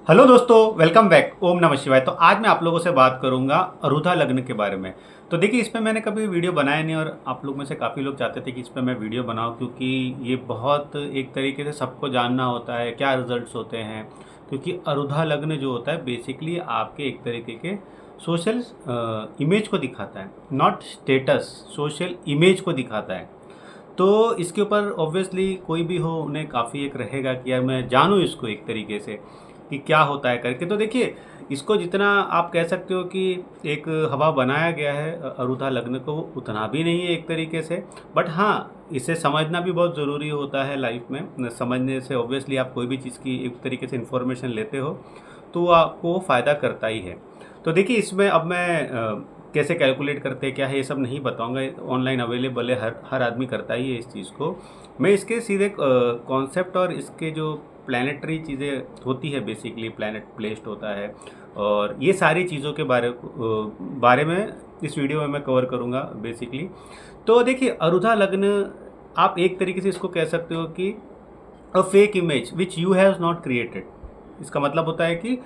Hello दोस्तों, welcome back. ओम नमः शिवाय। तो आज मैं आप लोगों से बात करूंगा अरुधा लग्न के बारे में। तो देखिए, इस पे मैंने कभी वीडियो बनाया नहीं और आप लोग में से काफ़ी लोग चाहते थे कि इस पे मैं वीडियो बनाऊं, क्योंकि ये बहुत एक तरीके से सबको जानना होता है क्या रिजल्ट्स होते हैं। क्योंकि अरुधा लग्न जो होता है बेसिकली आपके एक तरीके के सोशल इमेज को दिखाता है, नॉट स्टेटस, सोशल इमेज को दिखाता है। तो इसके ऊपर ऑब्वियसली कोई भी हो उन्हें काफ़ी एक रहेगा कि यार मैं जानूँ इसको एक तरीके से कि क्या होता है करके। तो देखिए, इसको जितना आप कह सकते हो कि एक हवा बनाया गया है अरुधा लग्न को, वो उतना भी नहीं है एक तरीके से। बट हाँ, इसे समझना भी बहुत ज़रूरी होता है लाइफ में। समझने से ऑब्वियसली आप कोई भी चीज़ की एक तरीके से इन्फॉर्मेशन लेते हो तो वो आपको फ़ायदा करता ही है। तो देखिए, इसमें अब मैं कैसे कैलकुलेट करते हैं क्या है ये सब नहीं बताऊंगा। ऑनलाइन अवेलेबल है, हर हर आदमी करता ही है इस चीज़ को। मैं इसके सीधे कॉन्सेप्ट और इसके जो प्लानिटरी चीज़ें होती है, बेसिकली प्लैनेट प्लेस्ड होता है, और ये सारी चीज़ों के बारे में इस वीडियो में मैं कवर करूँगा बेसिकली। तो देखिए, अरुधा लग्न आप एक तरीके से इसको कह सकते हो कि a fake image which you have not created. इसका मतलब होता है कि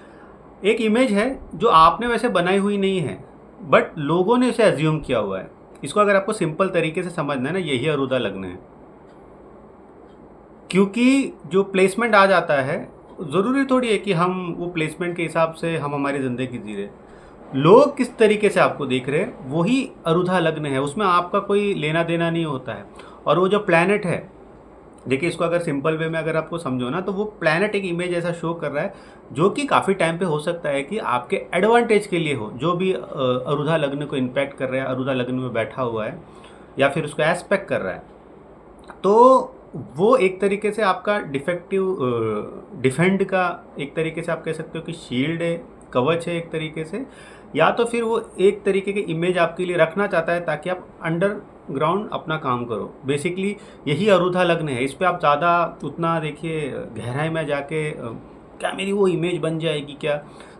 एक इमेज है जो आपने वैसे बनाई हुई नहीं है, बट लोगों ने उसे एज्यूम किया हुआ है। इसको अगर आपको सिंपल तरीके से समझना है ना, यही अरुदा लग्न है। क्योंकि जो प्लेसमेंट आ जाता है, ज़रूरी थोड़ी है कि हम वो प्लेसमेंट के हिसाब से हम हमारी ज़िंदगी जी रहे। लोग किस तरीके से आपको देख रहे हैं वही अरुधा लग्न है, उसमें आपका कोई लेना देना नहीं होता है। और वो जो प्लैनेट है, देखिए इसको अगर सिंपल वे में अगर आपको समझो ना, तो वो प्लैनेट एक इमेज ऐसा शो कर रहा है जो कि काफ़ी टाइम पे हो सकता है कि आपके एडवांटेज के लिए हो। जो भी अरुधा लग्न को इम्पैक्ट कर रहा है, अरुधा लग्न में बैठा हुआ है या फिर उसको एस्पेक्ट कर रहा है, तो वो एक तरीके से आपका डिफेंड का एक तरीके से आप कह सकते हो कि शील्ड है, कवच है एक तरीके से। या तो फिर वो एक तरीके की इमेज आपके लिए रखना चाहता है ताकि आप अंडरग्राउंड अपना काम करो। बेसिकली यही अरुधा लग्न है। इस पे आप ज़्यादा उतना देखिए गहराई में जाके क्या मेरी वो इमेज बन जाएगी क्या,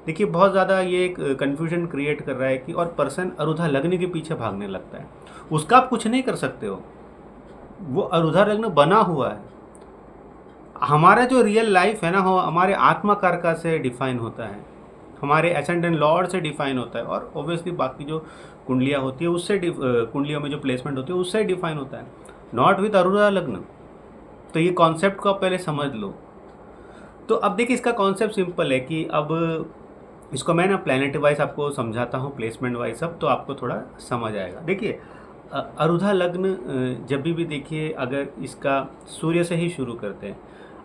देखिए बहुत ज़्यादा ये एक कन्फ्यूजन क्रिएट कर रहा है कि और पर्सन अरुधा लग्न के पीछे भागने लगता है। उसका आप कुछ नहीं कर सकते हो, वो अरुधा लग्न बना हुआ है। हमारा जो रियल लाइफ है ना, वो हमारे आत्मा कारका से डिफाइन होता है, हमारे एसेंडेंट लॉर्ड से डिफाइन होता है, और ऑब्वियसली बाकी जो कुंडलियाँ होती है उससे कुंडलियों में जो प्लेसमेंट होती है उससे डिफाइन होता है, नॉट विद अरुधा लग्न। तो ये कॉन्सेप्ट को आप पहले समझ लो। तो अब देखिए, इसका कॉन्सेप्ट सिंपल है कि अब इसको मैं ना प्लैनेट वाइज आपको समझाता हूँ, प्लेसमेंट वाइज सब, तो आपको थोड़ा समझ आएगा। देखिए, अरुधा लग्न जब भी देखिए, अगर इसका सूर्य से ही शुरू करते हैं।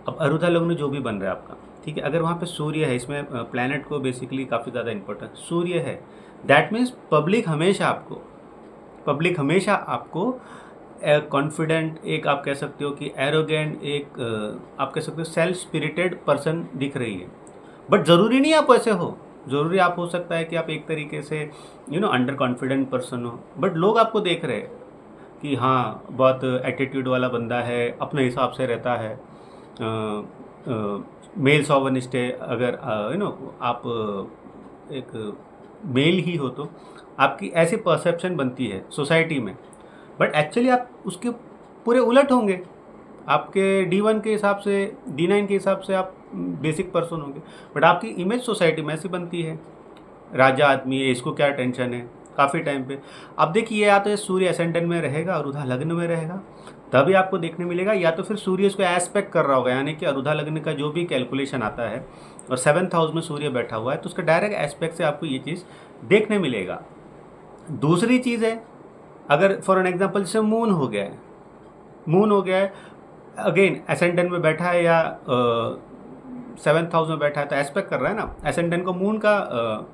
अब अरुधा लग्न जो भी बन रहा है आपका, ठीक है, अगर वहाँ पे सूर्य है, इसमें प्लैनेट को बेसिकली काफ़ी ज़्यादा इंपॉर्टेंट सूर्य है। दैट मीन्स पब्लिक हमेशा आपको कॉन्फिडेंट, एक आप कह सकते हो कि एरोगेंट, एक आप कह सकते हो सेल्फ स्पिरिटेड पर्सन दिख रही है। बट ज़रूरी नहीं आप ऐसे हो, ज़रूरी आप हो सकता है कि आप एक तरीके से अंडर कॉन्फिडेंट पर्सन हो, बट लोग आपको देख रहे हैं कि हाँ बहुत एटीट्यूड वाला बंदा है, अपने हिसाब से रहता है, मेल शॉवनिस्ट है। अगर आप एक मेल ही हो तो आपकी ऐसी परसेप्शन बनती है सोसाइटी में, बट एक्चुअली आप उसके पूरे उलट होंगे। आपके D1 के हिसाब से, D9 के हिसाब से आप बेसिक पर्सन होंगे, बट आपकी इमेज सोसाइटी में ऐसी बनती है, राजा आदमी है, इसको क्या टेंशन है काफ़ी टाइम पे। अब देखिए, या तो ये सूर्य असेंडेंट में रहेगा, अरुधा लग्न में रहेगा, तभी आपको देखने मिलेगा, या तो फिर सूर्य इसको एस्पेक्ट कर रहा होगा, यानी कि अरुधा लग्न का जो भी कैलकुलेशन आता है और 7th हाउस में सूर्य बैठा हुआ है, तो उसका डायरेक्ट एस्पेक्ट से आपको ये चीज़ देखने मिलेगा। दूसरी चीज़ है, अगर फॉर एन एग्जाम्पल जैसे मून हो गया है अगेन एसेंडेंट में बैठा है, या 7th हाउस में बैठा है, तो एस्पेक्ट कर रहा है ना एसेंडेंट को मून का,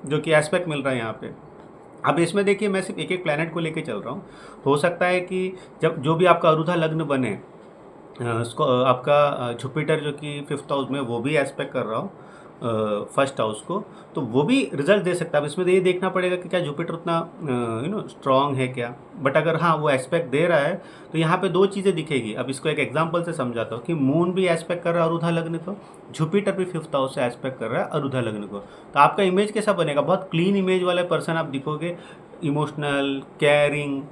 जो कि एस्पेक्ट मिल रहा है यहाँ पे। अब इसमें देखिए, मैं सिर्फ एक एक प्लैनेट को लेके चल रहा हूँ। हो सकता है कि जब जो भी आपका अरुधा लग्न बने, उसको आपका जुपिटर जो कि 5th हाउस में, वो भी एस्पेक्ट कर रहा हूँ 1st हाउस को, तो वो भी रिजल्ट दे सकता है। अब इसमें तो ये देखना पड़ेगा कि क्या जुपिटर उतना स्ट्रॉन्ग है क्या। बट अगर हाँ वो एस्पेक्ट दे रहा है, तो यहाँ पे दो चीज़ें दिखेगी। अब इसको एक एग्जांपल से समझाता हूँ कि मून भी एस्पेक्ट कर रहा है अरुधा लग्न को, जुपिटर भी 5th हाउस से एस्पेक्ट कर रहा है अरुधा लग्न को। तो आपका इमेज कैसा बनेगा, बहुत क्लीन इमेज वाले पर्सन आप दिखोगे, इमोशनल, केयरिंग,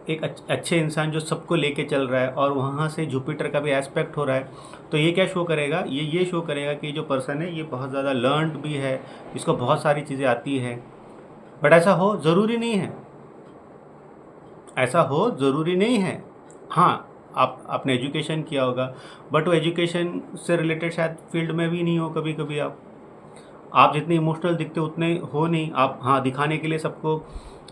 एक अच्छे इंसान जो सबको लेके चल रहा है और वहाँ से जुपिटर का भी एस्पेक्ट हो रहा है, तो ये क्या शो करेगा, ये शो करेगा कि जो पर्सन है ये बहुत ज़्यादा लर्नड भी है, इसको बहुत सारी चीज़ें आती है। बट ऐसा हो ज़रूरी नहीं है, ऐसा हो ज़रूरी नहीं है। हाँ, आपने एजुकेशन किया होगा, बट वो एजुकेशन से रिलेटेड शायद फील्ड में भी नहीं हो। कभी कभी आप जितने इमोशनल दिखते हो उतने हो नहीं। आप हाँ दिखाने के लिए सबको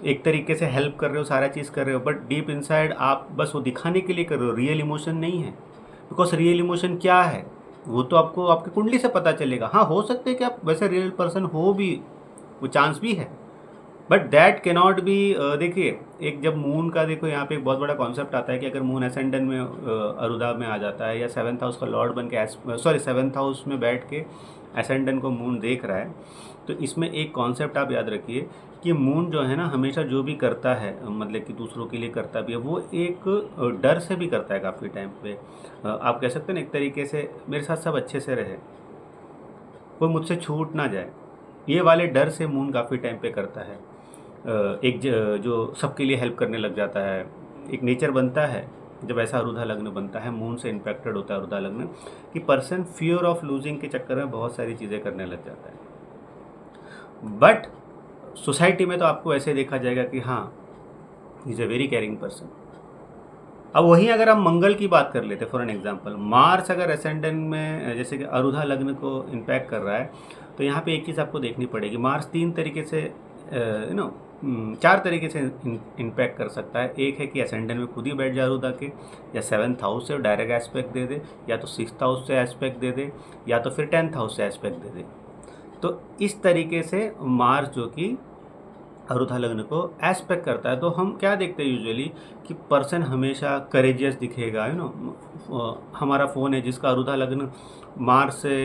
एक तरीके से हेल्प कर रहे हो, सारा चीज़ कर रहे हो, बट डीप इनसाइड आप बस वो दिखाने के लिए कर रहे हो, रियल इमोशन नहीं है। बिकॉज रियल इमोशन क्या है वो तो आपको आपकी कुंडली से पता चलेगा। हाँ, हो सकता है कि आप वैसे रियल पर्सन हो भी, वो चांस भी है, बट दैट कैनॉट बी। देखिए, एक जब मून का देखो यहाँ पे एक बहुत बड़ा कॉन्सेप्ट आता है कि अगर मून एसेंडेंट में अरुदा में आ जाता है या सेवन्थ हाउस का लॉर्ड बन के सेवन्थ हाउस में बैठ के एसेंडेंट को मून देख रहा है, तो इसमें एक कॉन्सेप्ट आप याद रखिए कि मून जो है ना हमेशा जो भी करता है, मतलब कि दूसरों के लिए करता भी है, वो एक डर से भी करता है काफ़ी टाइम पे। आप कह सकते हैं ना एक तरीके से मेरे साथ सब अच्छे से रहे, कोई मुझसे छूट ना जाए, ये वाले डर से मून काफ़ी टाइम पे करता है। जो सबके लिए हेल्प करने लग जाता है, एक नेचर बनता है जब ऐसा अरुधा लग्न बनता है, मून से इन्फेक्टेड होता है अरुधा लग्न, कि पर्सन फियर ऑफ लूजिंग के चक्कर में बहुत सारी चीज़ें करने लग जाता है। बट सोसाइटी में तो आपको ऐसे देखा जाएगा कि हाँ, is a very caring person. अब वहीं अगर हम मंगल की बात कर लेते फॉर एन एग्जांपल, मार्स अगर एसेंडेंट में जैसे कि अरुधा लग्न को इम्पैक्ट कर रहा है, तो यहाँ पे एक चीज़ आपको देखनी पड़ेगी। मार्स तीन तरीके से चार तरीके से इम्पैक्ट कर सकता है। एक है कि असेंडेंट में खुद ही बैठ जाए अरुदा के, या सेवन्थ हाउस से डायरेक्ट एस्पेक्ट दे दे, या तो सिक्स्थ हाउस से एस्पेक्ट दे दे, या तो फिर 10th हाउस से एस्पेक्ट दे दे। तो इस तरीके से मार्स जो कि अरुधा लग्न को एस्पेक्ट करता है, तो हम क्या देखते हैं यूजुअली कि पर्सन हमेशा करेजियस दिखेगा। हमारा फ़ोन है जिसका अरुधा लग्न मार्स से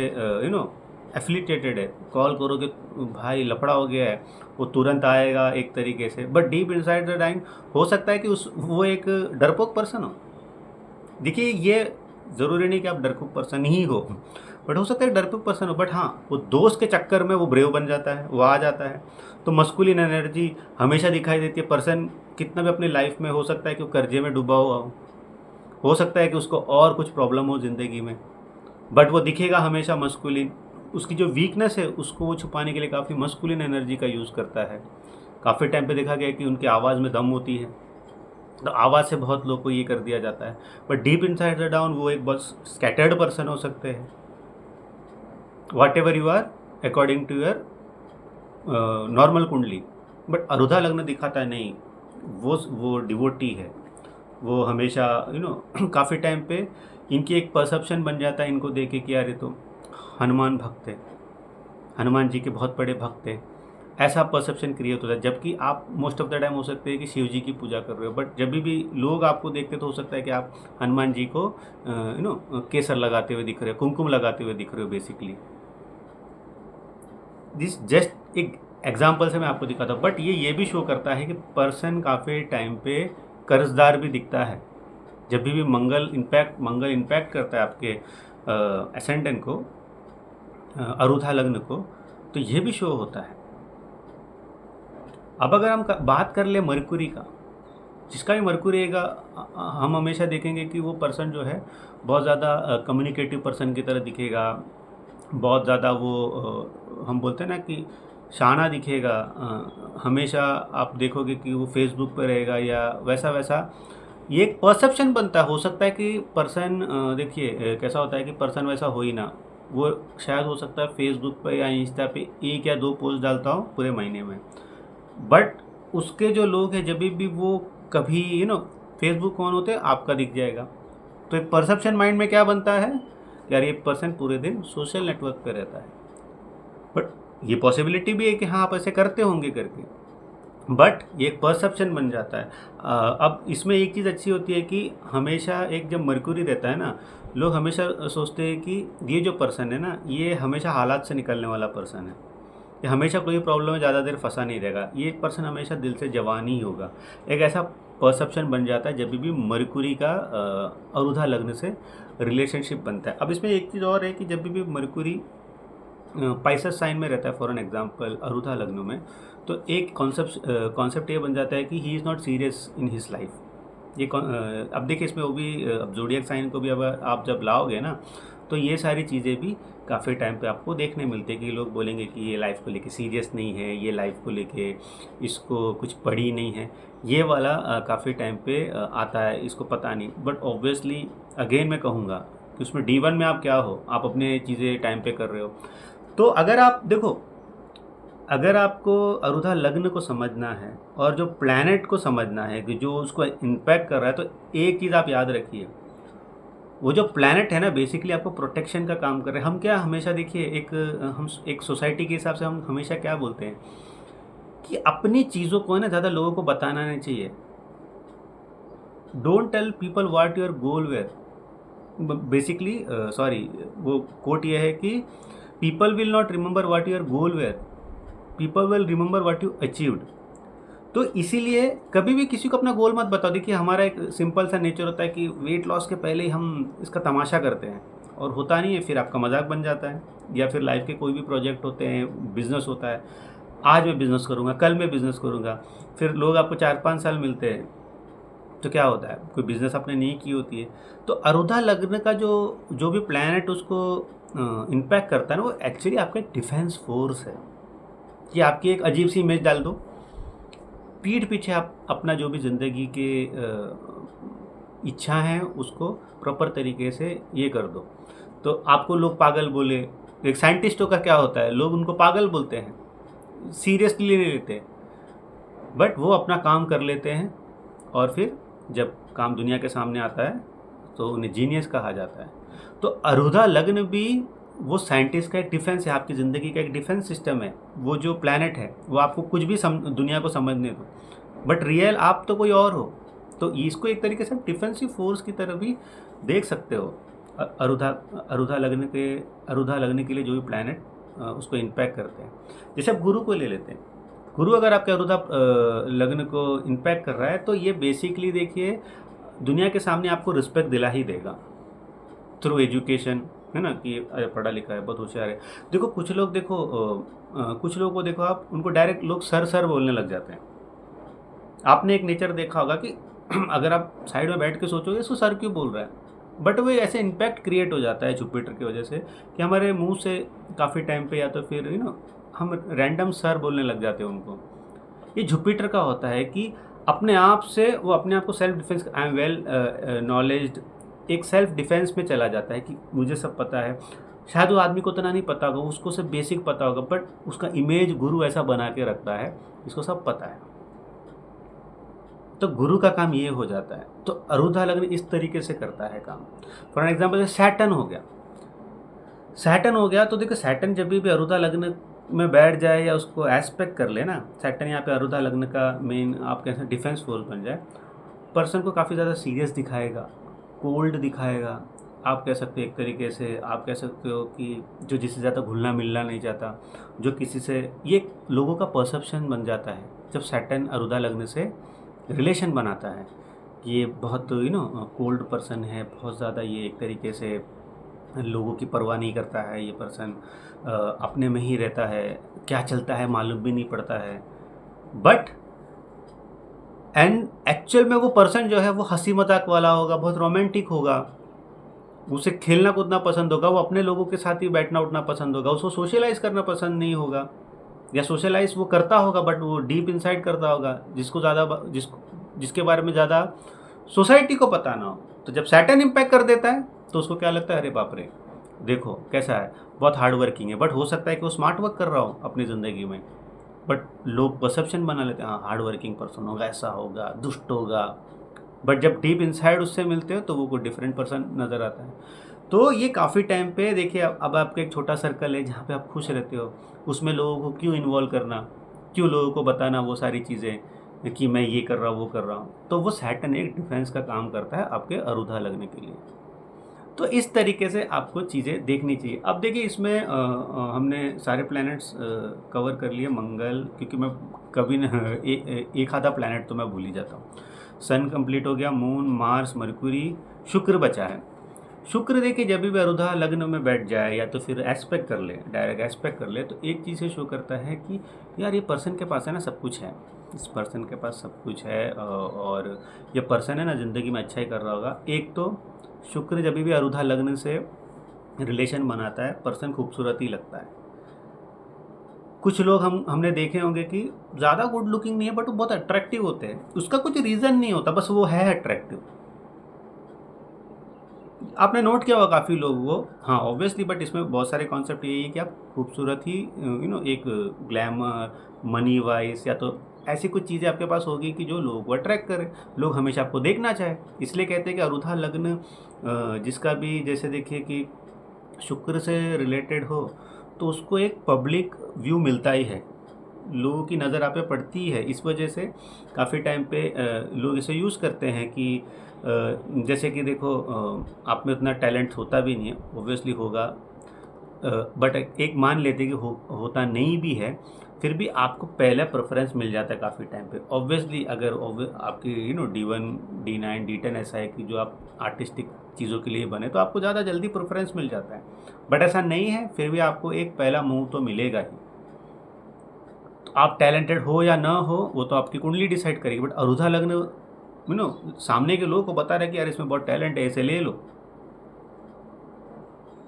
एफिलिएटेड है, कॉल करोगे भाई लफड़ा हो गया है, वो तुरंत आएगा एक तरीके से। But deep inside the mind हो सकता है कि वो एक डरपोक पर्सन हो। देखिए, ये ज़रूरी नहीं कि आप डरपोक पर्सन ही हो, बट हो सकता है डरपोक पर्सन हो, बट हाँ वो दोस्त के चक्कर में वो ब्रेव बन जाता है, वो आ जाता है। तो मस्कुलिन एनर्जी हमेशा दिखाई देती है। पर्सन कितना भी अपनी लाइफ में, हो सकता है कि वो कर्जे में डूबा हुआ हो सकता है कि उसको और कुछ प्रॉब्लम हो ज़िंदगी में, बट वो दिखेगा हमेशा मस्कुलिन। उसकी जो वीकनेस है उसको वो छुपाने के लिए काफ़ी मस्कुलिन एनर्जी का यूज़ करता है। काफ़ी टाइम पे देखा गया कि उनकी आवाज़ में दम होती है, तो आवाज़ से बहुत लोग को ये कर दिया जाता है। But deep inside the down वो एक बहुत स्कैटर्ड पर्सन हो सकते हैं। Whatever you are according to your normal कुंडली, बट अरुधा लग्न दिखाता है नहीं, वो डिवोटी है। वो हमेशा काफ़ी टाइम पे इनकी एक परसेप्शन बन जाता है इनको देखे कि यार ये तो हनुमान भक्त है, हनुमान जी के बहुत बड़े भक्त हैं, ऐसा परसेप्शन क्रिएट होता है। जबकि आप मोस्ट ऑफ द टाइम हो सकते हैं कि शिव जी की पूजा कर रहे हो, बट जब भी लोग आपको देखते तो हो सकता है कि आप हनुमान जी को केसर लगाते हुए दिख रहे हो, कुमकुम लगाते हुए दिख रहे हो बेसिकली। दिस जस्ट एक एग्जाम्पल से मैं आपको दिखाता हूँ, बट ये भी शो करता है कि पर्सन काफ़ी टाइम पे कर्जदार भी दिखता है। जब भी मंगल इम्पैक्ट करता है आपके एसेंडेंट को, अरुधा लग्न को, तो ये भी शो होता है। अब अगर हम बात कर ले मरकुरी का, जिसका भी मरकुरी रहेगा, हम हमेशा देखेंगे कि वो पर्सन जो है बहुत ज़्यादा कम्युनिकेटिव पर्सन की तरह दिखेगा, बहुत ज़्यादा वो हम बोलते हैं ना कि शाना दिखेगा। हमेशा आप देखोगे कि वो फेसबुक पे रहेगा या वैसा ये एक परसेप्शन बनता है। हो सकता है कि पर्सन देखिए कैसा होता है कि पर्सन वैसा हो ही ना, वो शायद हो सकता है फेसबुक पे या इंस्टा पे 1 या 2 पोस्ट डालता हो पूरे महीने में, बट उसके जो लोग हैं जब भी वो कभी फेसबुक ऑन होते आपका दिख जाएगा। तो एक परसेप्शन माइंड में क्या बनता है, यार ये पर्सन पूरे दिन सोशल नेटवर्क पे रहता है। बट ये पॉसिबिलिटी भी है कि हाँ आप ऐसे करते होंगे करके, बट ये एक परसेप्शन बन जाता है। अब इसमें एक चीज़ अच्छी होती है कि हमेशा एक जब मरकुरी रहता है ना, लोग हमेशा सोचते हैं कि ये जो पर्सन है ना, ये हमेशा हालात से निकलने वाला पर्सन है, ये हमेशा कोई प्रॉब्लम में ज़्यादा देर फंसा नहीं रहेगा, ये पर्सन हमेशा दिल से जवान ही होगा। एक ऐसा परसेप्शन बन जाता है जब भी मरकुरी का अरुधा लग्न से रिलेशनशिप बनता है। अब इसमें एक चीज़ और है कि जब भी मरकुरी पाइसेस साइन में रहता है फॉर एन एग्जांपल अरुधा लग्न में, तो एक कॉन्सेप्ट ये बन जाता है कि he is not serious in his life. अब देखिए इसमें वो भी अब ज़ोडिएक साइन को भी अब आप जब लाओगे ना, तो ये सारी चीज़ें भी काफ़ी टाइम पे आपको देखने मिलती है कि लोग बोलेंगे कि ये लाइफ को लेके सीरियस नहीं है, ये लाइफ को लेके इसको कुछ पड़ी नहीं है, ये वाला काफ़ी टाइम पे आता है, इसको पता नहीं। बट ऑब्वियसली अगेन मैं कहूँगा कि उसमें D1 में आप क्या हो, आप अपने चीज़ें टाइम पे कर रहे हो। तो अगर आप देखो, अगर आपको अरुधा लग्न को समझना है और जो प्लैनेट को समझना है कि जो उसको इम्पैक्ट कर रहा है, तो एक चीज़ आप याद रखिए, वो जो प्लैनेट है ना बेसिकली आपको प्रोटेक्शन का काम कर रहे हैं। हम क्या हमेशा देखिए हम एक सोसाइटी के हिसाब से हम हमेशा क्या बोलते हैं कि अपनी चीज़ों को है ना ज़्यादा लोगों को बताना नहीं चाहिए। Don't tell people what your goal were. Basically sorry, वो कोट ये है कि people will not remember what your goal were, people will remember what you achieved. तो इसीलिए कभी भी किसी को अपना गोल मत बताओ। देखिए हमारा एक सिंपल सा नेचर होता है कि वेट लॉस के पहले ही हम इसका तमाशा करते हैं और होता नहीं है, फिर आपका मजाक बन जाता है। या फिर लाइफ के कोई भी प्रोजेक्ट होते हैं, बिजनेस होता है, आज मैं बिज़नेस करूँगा, कल मैं बिज़नेस करूँगा, फिर लोग आपको 4-5 साल मिलते हैं, तो क्या होता है, कोई बिज़नेस आपने नहीं की होती है। तो अरुधा लग्न का जो जो भी प्लैनेट उसको इम्पैक्ट करता है ना, वो एक्चुअली आपका एक डिफेंस फोर्स है। कि आपकी एक अजीब सी इमेज डाल दो, पीठ पीछे आप अपना जो भी ज़िंदगी के इच्छा हैं उसको प्रॉपर तरीके से ये कर दो, तो आपको लोग पागल बोले। एक साइंटिस्टों का क्या होता है, लोग उनको पागल बोलते हैं, सीरियसली नहीं लेते, बट वो अपना काम कर लेते हैं और फिर जब काम दुनिया के सामने आता है तो उन्हें जीनियस कहा जाता है। तो अरुधा लग्न भी वो साइंटिस्ट का एक डिफेंस है, आपकी ज़िंदगी का एक डिफेंस सिस्टम है। वो जो प्लैनेट है वो आपको कुछ भी दुनिया को समझने दो, बट रियल आप तो कोई और हो। तो इसको एक तरीके से डिफेंसिव फोर्स की तरह भी देख सकते हो। अरुधा अरुधा लगने के लिए जो भी प्लैनेट उसको इम्पैक्ट करते हैं। जैसे आप गुरु को ले लेते हैं, गुरु अगर आपके अरुधा लग्न को इम्पैक्ट कर रहा है तो ये बेसिकली देखिए दुनिया के सामने आपको रिस्पेक्ट दिला ही देगा थ्रू एजुकेशन, है ना, कि अरे पढ़ा लिखा है, बहुत होशियार है। देखो कुछ लोग देखो कुछ लोगों को देखो आप, उनको डायरेक्ट लोग सर सर बोलने लग जाते हैं। आपने एक नेचर देखा होगा कि अगर आप साइड में बैठ के सोचोगे इसको सर क्यों बोल रहा है, बट वो ऐसे इम्पैक्ट क्रिएट हो जाता है जुपिटर की वजह से कि हमारे मुंह से काफ़ी टाइम पे या तो फिर हम रैंडम सर बोलने लग जाते हैं उनको। ये जुपिटर का होता है कि अपने आप से वो अपने आप को self defence, I am well knowledged, एक सेल्फ डिफेंस में चला जाता है कि मुझे सब पता है। शायद वो आदमी को उतना नहीं पता होगा, उसको सिर्फ बेसिक पता होगा, बट उसका इमेज गुरु ऐसा बना के रखता है, इसको सब पता है। तो गुरु का काम ये हो जाता है। तो अरुधा लग्न इस तरीके से करता है काम। फॉर एग्जाम्पल सैटर्न हो गया, सैटर्न हो गया तो देखो सैटर्न जब भी अरुधा लग्न में बैठ जाए या उसको एस्पेक्ट कर ले ना, सैटर्न यहाँ पे अरुधा लग्न का मेन आप कैसे डिफेंस फोर्स बन जाए, पर्सन को काफ़ी ज़्यादा सीरियस दिखाएगा, कोल्ड दिखाएगा। आप कह सकते हो एक तरीके से, आप कह सकते हो कि जो जिससे ज़्यादा घुलना मिलना नहीं चाहता, जो किसी से, ये लोगों का परसेप्शन बन जाता है जब सैटर्न अरुधा लग्न से रिलेशन बनाता है कि ये बहुत कोल्ड पर्सन है, बहुत ज़्यादा ये एक तरीके से लोगों की परवाह नहीं करता है, ये पर्सन अपने में ही रहता है, क्या चलता है मालूम भी नहीं पड़ता है। बट एंड एक्चुअल में वो पर्सन जो है वो हंसी मजाक वाला होगा, बहुत रोमांटिक होगा, उसे खेलना कूदना पसंद होगा, वो अपने लोगों के साथ ही बैठना उठना पसंद होगा, उसको सोशलाइज करना पसंद नहीं होगा, या सोशलाइज वो करता होगा बट वो डीप इनसाइड करता होगा, जिसके बारे में ज़्यादा सोसाइटी को पता ना हो। तो जब सैटर्न इम्पैक्ट कर देता है तो उसको क्या लगता है, अरे बाप रे देखो कैसा है, बहुत हार्ड वर्किंग है, बट हो सकता है कि वो स्मार्ट वर्क कर रहा हो अपनी ज़िंदगी में, बट लोग परसेप्शन बना लेते हैं हाँ हार्ड वर्किंग पर्सन होगा, ऐसा होगा, दुष्ट होगा, बट जब डीप इनसाइड उससे मिलते हो तो वो कोई डिफरेंट पर्सन नज़र आता है। तो ये काफ़ी टाइम पे देखिए, अब आपका एक छोटा सर्कल है जहाँ पे आप खुश रहते हो, उसमें लोगों को क्यों इन्वॉल्व करना, क्यों लोगों को बताना वो सारी चीज़ें कि मैं ये कर रहा हूँ वो कर रहा हूँ। तो वो सैटर्न एक डिफेंस का काम करता है आपके अरुधा लगने के लिए। तो इस तरीके से आपको चीज़ें देखनी चाहिए। अब देखिए इसमें हमने सारे प्लैनेट्स कवर कर लिए, मंगल, क्योंकि मैं कभी न एक आधा प्लैनेट तो मैं भूल ही जाता हूँ। सन कंप्लीट हो गया, मून, मार्स, मरकुरी, शुक्र बचा है। शुक्र देखिए जब भी अरुधा लग्न में बैठ जाए या तो फिर एस्पेक्ट कर ले, डायरेक्ट एस्पेक्ट कर ले, तो एक चीज़ से शो करता है कि यार ये पर्सन के पास है ना सब कुछ है, इस पर्सन के पास सब कुछ है, और ये पर्सन है ना ज़िंदगी में अच्छा ही कर रहा होगा। एक तो शुक्र जब भी अरुधा लग्न से रिलेशन बनाता है, पर्सन खूबसूरत ही लगता है। कुछ लोग हमने देखे होंगे कि ज़्यादा गुड लुकिंग नहीं है बट वो बहुत अट्रैक्टिव होते हैं, उसका कुछ रीज़न नहीं होता, बस वो है अट्रैक्टिव। आपने नोट किया होगा काफ़ी लोग वो, हाँ ऑब्वियसली, बट इसमें बहुत सारे कॉन्सेप्ट यही है कि आप खूबसूरत ही एक ग्लैमर, मनी वाइज, या तो ऐसी कुछ चीज़ें आपके पास होगी कि जो लोगों को अट्रैक्ट करे, लोग हमेशा आपको देखना चाहे। इसलिए कहते हैं कि अरुधा लग्न जिसका भी, जैसे देखिए कि शुक्र से रिलेटेड हो तो उसको एक पब्लिक व्यू मिलता ही है, लोगों की नज़र आप पे पड़ती है। इस वजह से काफ़ी टाइम पे लोग इसे यूज़ करते हैं कि जैसे कि देखो आप में उतना टैलेंट होता भी नहीं है, ऑब्वियसली होगा, बट एक मान लेते हैं कि होता नहीं भी है, फिर भी आपको पहला प्रेफरेंस मिल जाता है काफ़ी टाइम पे। ऑब्वियसली अगर आपकी D1 D9 D10 ऐसा है कि जो आप आर्टिस्टिक चीज़ों के लिए बने तो आपको ज़्यादा जल्दी प्रेफरेंस मिल जाता है, बट ऐसा नहीं है, फिर भी आपको एक पहला मूव तो मिलेगा ही। तो आप टैलेंटेड हो या ना हो वो तो आपकी कुंडली डिसाइड करेगी, बट अरुधा लग्न सामने के लोगों को बता रहा है कि यार इसमें बहुत टैलेंट है, इसे ले लो।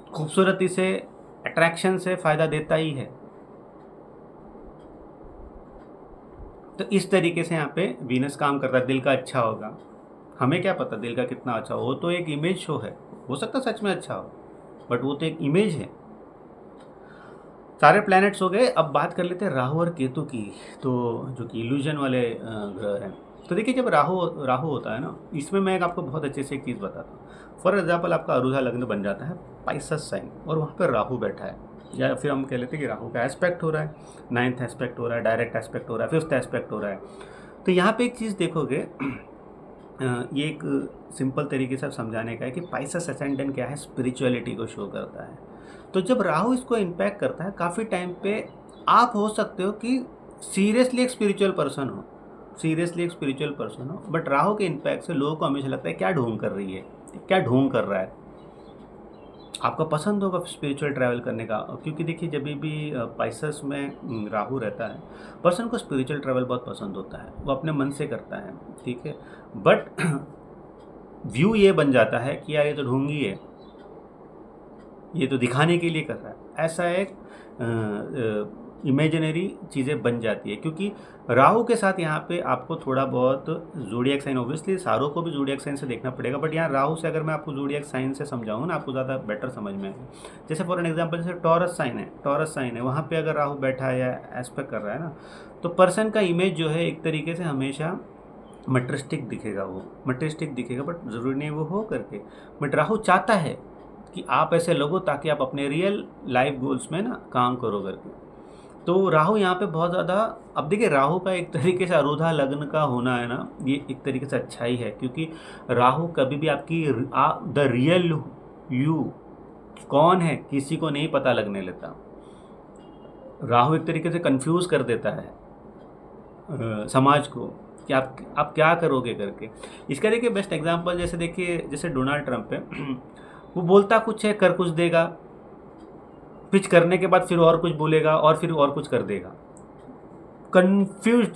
खूबसूरती से, अट्रैक्शन से फ़ायदा देता ही है। तो इस तरीके से यहाँ पे वीनस काम करता है, दिल का अच्छा होगा। हमें क्या पता दिल का कितना अच्छा हो, वो तो एक इमेज शो है, हो सकता सच में अच्छा हो, बट वो तो एक इमेज है। सारे प्लैनेट्स हो गए, अब बात कर लेते हैं राहु और केतु की, तो जो कि इल्यूजन वाले ग्रह हैं। तो देखिए जब राहु राहु होता है ना, इसमें मैं आपको बहुत अच्छे से एक चीज़ बताता हूँ। फॉर एग्जाम्पल आपका अरुधा लग्न बन जाता है पाइसेस साइन, और वहाँ पर राहु बैठा है, या फिर हम कह लेते हैं कि राहु का एस्पेक्ट हो रहा है, 9th एस्पेक्ट हो रहा है, डायरेक्ट एस्पेक्ट हो रहा है, 5th एस्पेक्ट हो रहा है। तो यहाँ पे एक चीज़ देखोगे, ये एक सिंपल तरीके से समझाने का है कि पाइसेस असेंडेंट क्या है, स्पिरिचुअलिटी को शो करता है। तो जब राहु इसको इम्पैक्ट करता है, काफ़ी टाइम पे आप हो सकते हो कि सीरियसली एक स्पिरिचुअल पर्सन हो, बट राहु के इम्पैक्ट से लोगों को हमेशा लगता है क्या ढोंग कर रही है, क्या ढोंग कर रहा है। आपका पसंद होगा स्पिरिचुअल ट्रैवल करने का, क्योंकि देखिए जब भी पाइसेस में राहु रहता है, पर्सन को स्पिरिचुअल ट्रैवल बहुत पसंद होता है, वो अपने मन से करता है, ठीक है, बट व्यू ये बन जाता है कि यार ये तो ढोंगी है, ये तो दिखाने के लिए कर रहा है, ऐसा एक इमेजिनरी चीज़ें बन जाती है। क्योंकि राहु के साथ यहाँ पे आपको थोड़ा बहुत ज़ोडिएक साइन, ऑब्वियसली सारों को भी ज़ोडिएक साइन से देखना पड़ेगा, बट यहाँ राहु से अगर मैं आपको ज़ोडिएक साइन से समझाऊँ ना, आपको ज़्यादा बेटर समझ में आएगा। जैसे फॉर एन एग्जांपल, जैसे टॉरस साइन है, वहाँ पे अगर राहु बैठा है या एस्पेक्ट कर रहा है ना, तो पर्सन का इमेज जो है एक तरीके से हमेशा मटेरियलिस्टिक दिखेगा, बट ज़रूरी नहीं वो हो करके, बट राहु चाहता है कि आप ऐसे लगो ताकि आप अपने रियल लाइफ गोल्स में ना काम करो करके। तो राहु यहाँ पे बहुत ज़्यादा, अब देखिए राहु का एक तरीके से अरुधा लग्न का होना है ना, ये एक तरीके से अच्छा ही है, क्योंकि राहु कभी भी आपकी द रियल यू कौन है किसी को नहीं पता लगने लेता। राहु एक तरीके से कंफ्यूज कर देता है समाज को कि आप क्या करोगे करके। इसका देखिए बेस्ट एग्जांपल, जैसे डोनाल्ड ट्रंप है, वो बोलता कुछ है, कर कुछ देगा, पिच करने के बाद फिर और कुछ बोलेगा और फिर और कुछ कर देगा। कन्फ्यूज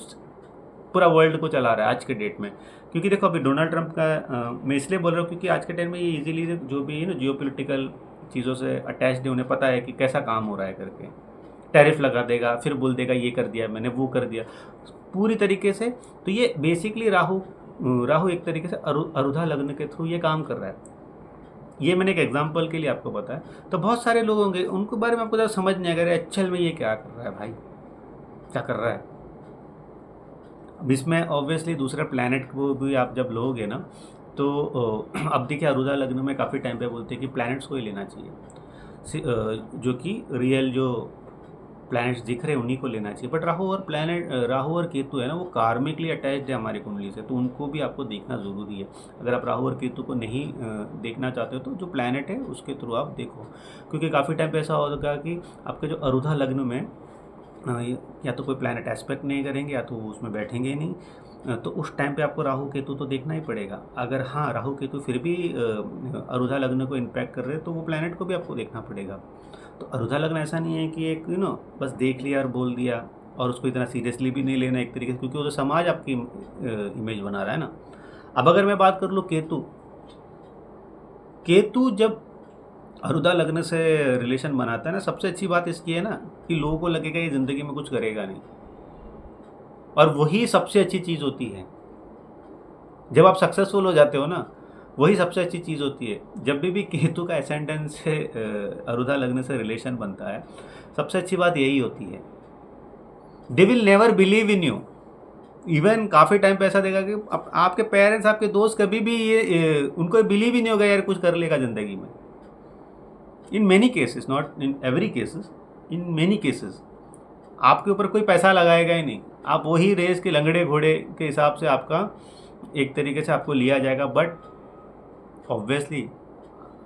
पूरा वर्ल्ड को चला रहा है आज के डेट में। क्योंकि देखो अभी डोनाल्ड ट्रंप का मैं इसलिए बोल रहा हूँ क्योंकि आज के टाइम में ये इजीली जो भी है ना जियोपॉलिटिकल चीज़ों से अटैच्ड है, उन्हें पता है कि कैसा काम हो रहा है करके। टैरिफ लगा देगा, फिर बोल देगा ये कर दिया मैंने, वो कर दिया पूरी तरीके से। तो ये बेसिकली राहु एक तरीके से अरुधा लग्न के थ्रू ये काम कर रहा है। ये मैंने एक एग्जांपल के लिए आपको बताया। तो बहुत सारे लोग होंगे उनको बारे में आपको ज़्यादा समझ नहीं आएगा, एक्चुअल में ये क्या कर रहा है भाई, क्या कर रहा है। अब इसमें ऑब्वियसली दूसरे प्लैनेट को भी आप जब लोगे ना, तो अब देखिए अरुधा लग्न में काफ़ी टाइम पे बोलते हैं कि प्लैनेट्स को ही लेना चाहिए, जो कि रियल जो प्लैनेट्स दिख रहे हैं उन्हीं को लेना चाहिए। बट राहु और केतु है ना, वो कार्मिकली अटैच्ड है हमारी कुंडली से, तो उनको भी आपको देखना ज़रूरी है। अगर आप राहु और केतु को नहीं देखना चाहते हो तो जो प्लैनेट है उसके थ्रू आप देखो, क्योंकि काफ़ी टाइम पे ऐसा होगा कि आपके जो अरुधा लग्न में या तो कोई प्लैनेट एस्पेक्ट नहीं करेंगे या तो वो उसमें बैठेंगे ही नहीं। तो उस टाइम पे आपको राहु केतु तो देखना ही पड़ेगा। अगर हाँ, राहु केतु फिर भी अरुधा लग्न को इम्पैक्ट कर रहे हैं तो वो प्लैनेट को भी आपको देखना पड़ेगा। तो अरुधा लग्न ऐसा नहीं है कि एक बस देख लिया और बोल दिया और उसको इतना सीरियसली भी नहीं लेना एक तरीके से, क्योंकि वो तो समाज आपकी इमेज बना रहा है ना। अब अगर मैं बात कर लूँ केतु, केतु जब अरुधा लग्न से रिलेशन बनाता है ना, सबसे अच्छी बात इसकी है ना कि लोगों को लगेगा ये ज़िंदगी में कुछ करेगा नहीं, और वही सबसे अच्छी चीज़ होती है। जब आप सक्सेसफुल हो जाते हो ना, वही सबसे अच्छी चीज़ होती है। जब भी केतु का एसेंडेंट से अरुधा लग्न से रिलेशन बनता है, सबसे अच्छी बात यही होती है, they will never believe in you. Even काफ़ी टाइम पे ऐसा देखा कि आपके पेरेंट्स, आपके दोस्त कभी भी उनको बिलीव ही नहीं होगा यार कुछ कर लेगा ज़िंदगी में। In many cases, not in every cases, in many cases आपके ऊपर कोई पैसा लगाएगा ही नहीं। आप वही रेस के लंगड़े घोड़े के हिसाब से आपका एक तरीके से आपको लिया जाएगा। बट ऑब्वियसली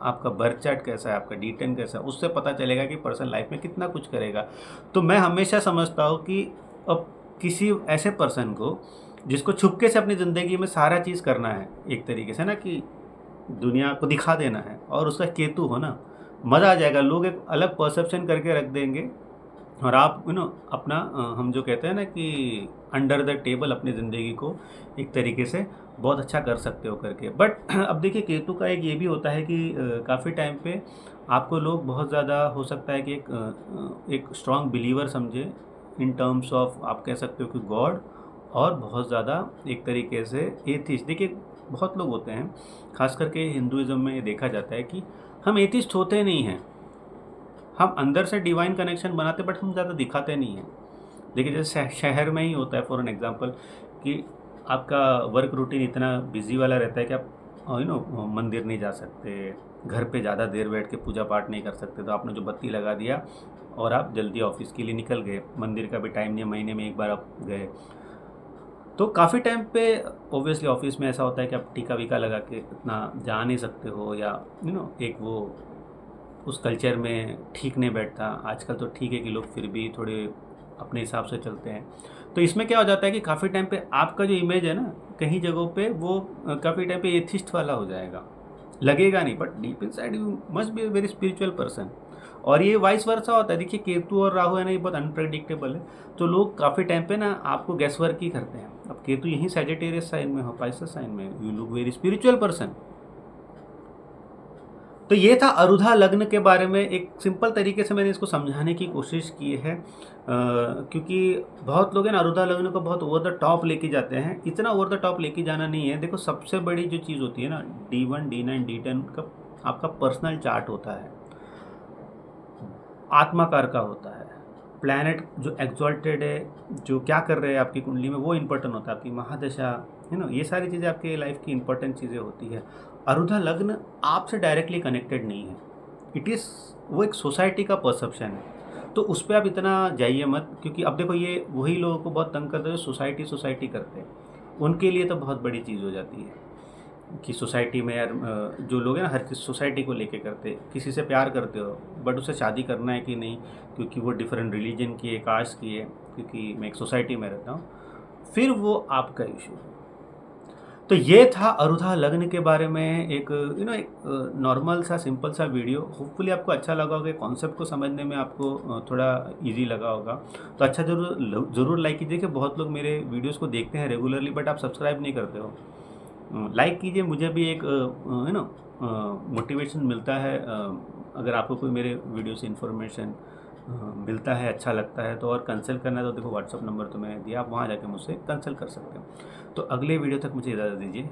आपका बर्थ चार्ट कैसा है, आपका D10 कैसा है, उससे पता चलेगा कि पर्सन लाइफ में कितना कुछ करेगा। तो मैं हमेशा समझता हूँ कि अब किसी ऐसे पर्सन को जिसको छुपके से अपनी ज़िंदगी में सारा चीज़ करना है एक तरीके से ना, कि दुनिया को दिखा देना है, और उसका केतु हो ना, मज़ा आ जाएगा। लोग एक अलग परसेप्शन करके रख देंगे और आप अपना हम जो कहते हैं ना कि अंडर द टेबल अपनी ज़िंदगी को एक तरीके से बहुत अच्छा कर सकते हो करके। बट अब देखिए, केतु का एक ये भी होता है कि काफ़ी टाइम पे आपको लोग बहुत ज़्यादा हो सकता है कि एक स्ट्रॉन्ग बिलीवर समझे इन टर्म्स ऑफ, आप कह सकते हो कि गॉड, और बहुत ज़्यादा एक तरीके से एथिस्ट। देखिए बहुत लोग होते हैं, खास करके हिंदुज़म में ये देखा जाता है कि हम एथिस्ट होते नहीं हैं, हम अंदर से डिवाइन कनेक्शन बनाते, बट हम ज़्यादा दिखाते नहीं हैं। देखिए जैसे शहर में ही होता है फॉर एन एग्जांपल कि आपका वर्क रूटीन इतना बिजी वाला रहता है कि आप मंदिर नहीं जा सकते, घर पे ज़्यादा देर बैठ के पूजा पाठ नहीं कर सकते, तो आपने जो बत्ती लगा दिया और आप जल्दी ऑफिस के लिए निकल गए, मंदिर का भी टाइम नहीं है, महीने में एक बार आप गए। तो काफ़ी टाइम पे ऑब्वियसली ऑफिस में ऐसा होता है कि आप टीका वीका लगा के इतना जा नहीं सकते हो, या एक वो उस कल्चर में ठीक नहीं बैठता। आजकल तो ठीक है कि लोग फिर भी थोड़े अपने हिसाब से चलते हैं। तो इसमें क्या हो जाता है कि काफ़ी टाइम पे आपका जो इमेज है ना, कहीं जगहों पे वो काफ़ी टाइम पे एथिस्ट वाला हो जाएगा, लगेगा नहीं, but deep inside you must be a very spiritual person. और ये वाइस वर्सा होता है। देखिए केतु और राहु है ना, ये बहुत अनप्रेडिक्टेबल है, तो लोग काफ़ी टाइम पे ना आपको गैस वर्क ही करते हैं। अब केतु यहीं सैजिटेरियस साइन में हो, पाइसेस साइन में, you look very spiritual person. तो ये था अरुधा लग्न के बारे में, एक सिंपल तरीके से मैंने इसको समझाने की कोशिश की है, क्योंकि बहुत लोग हैं ना अरुधा लग्न को बहुत ओवर द टॉप लेके जाते हैं। इतना ओवर द टॉप लेके जाना नहीं है। देखो सबसे बड़ी जो चीज़ होती है ना, D1 D9 D10 का आपका पर्सनल चार्ट होता है, आत्माकार का होता है। प्लैनेट जो एग्जॉल्टेड है, जो क्या कर रहे हैं आपकी कुंडली में, वो इम्पोर्टेंट होता है। आपकी महादशा ये सारी चीज़ें आपके लाइफ की इंपॉर्टेंट चीज़ें होती है। अरुधा लग्न आपसे डायरेक्टली कनेक्टेड नहीं है, इट इज़ वो एक सोसाइटी का परसेप्शन है। तो उस पर आप इतना जाइए मत, क्योंकि अब देखो ये वही लोगों को बहुत तंग करते हैं जो सोसाइटी करते हैं। उनके लिए तो बहुत बड़ी चीज़ हो जाती है कि सोसाइटी में यार जो लोग हैं ना, हर चीज़ सोसाइटी को लेके करते। किसी से प्यार करते हो बट उसे शादी करना है कि नहीं, क्योंकि वो डिफरेंट रिलीजन की है, कास्ट की है, क्योंकि मैं एक सोसाइटी में रहता हूँ, फिर वो आपका इशू। तो ये था अरुधा लग्न के बारे में एक एक नॉर्मल सा सिंपल सा वीडियो। होपफुली आपको अच्छा लगा होगा, कॉन्सेप्ट को समझने में आपको थोड़ा इजी लगा होगा। तो अच्छा ज़रूर लाइक कीजिए कि बहुत लोग मेरे वीडियोस को देखते हैं रेगुलरली बट आप सब्सक्राइब नहीं करते हो। लाइक कीजिए, मुझे भी एक मोटिवेशन मिलता है। अगर आपको कोई मेरे वीडियो से इन्फॉर्मेशन मिलता है, अच्छा लगता है तो, और कंसल्ट करना है तो देखो व्हाट्सअप नंबर तो मैंने दिया, आप वहाँ जाके मुझसे कंसल्ट कर सकते हो। तो अगले वीडियो तक मुझे इजाज़त दीजिए।